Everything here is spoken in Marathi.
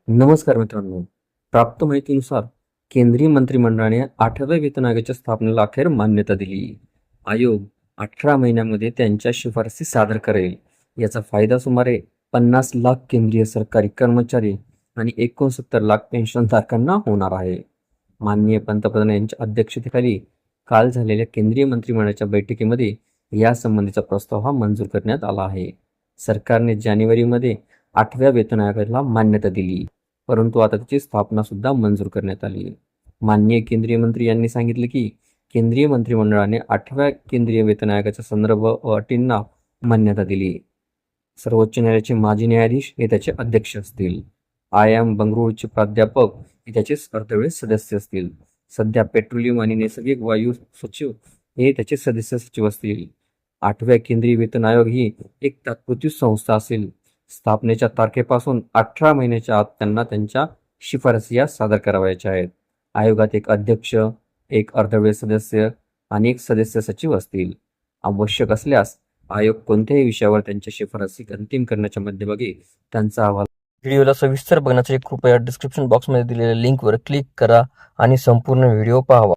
नमस्कार मित्रांनो. प्राप्त माहितीनुसार केंद्रीय मंत्रिमंडळाने 8व्या वेतन आयोगाच्या स्थापनेला अखेर मान्यता दिली. आयोग 18 महिन्यांमध्ये त्यांच्या शिफारसी सादर करेल. याचा फायदा सुमारे 50 लाख केंद्रीय सरकारी कर्मचारी आणि 69 लाख पेन्शनधारकांना होणार आहे. माननीय पंतप्रधान यांच्या अध्यक्षतेखाली काल झालेल्या केंद्रीय मंत्रिमंडळाच्या बैठकीमध्ये यासंबंधीचा प्रस्ताव हा मंजूर करण्यात आला आहे. सरकारने जानेवारीमध्ये 8व्या वेतन आयोगाला मान्यता दिली, परंतु आता त्याची स्थापना सुद्धा मंजूर करण्यात आली. माननीय केंद्रीय मंत्री यांनी सांगितले की केंद्रीय मंत्रिमंडळाने 8व्या केंद्रीय वेतन आयोगाच्या संदर्भ अटींना मान्यता दिली. सर्वोच्च न्यायालयाचे माजी न्यायाधीश हे त्याचे अध्यक्ष असतील. IIM बंगळुरूचे प्राध्यापक हे त्याचे अर्धवेळ सदस्य असतील. सध्या पेट्रोलियम आणि नैसर्गिक वायू सचिव हे त्याचे सदस्य सचिव असतील. 8व्या केंद्रीय वेतन आयोग ही एक तात्पुरती संस्था असेल. स्थापनेच्या तारखेपासून 18 महिन्याच्या आत त्यांना त्यांच्या शिफारसी सादर करावयाच्या आहेत. आयोगात एक अध्यक्ष, एक अर्धवेळ सदस्य आणि एक सदस्य सचिव असतील. आवश्यक असल्यास आयोग कोणत्याही विषयावर त्यांच्या शिफारसी अंतिम करण्याच्या मध्यभागी त्यांचा अहवाल. व्हिडिओला सविस्तर बघण्यासाठी कृपया डिस्क्रिप्शन बॉक्समध्ये दिलेल्या लिंकवर क्लिक करा आणि संपूर्ण व्हिडिओ पाहावा.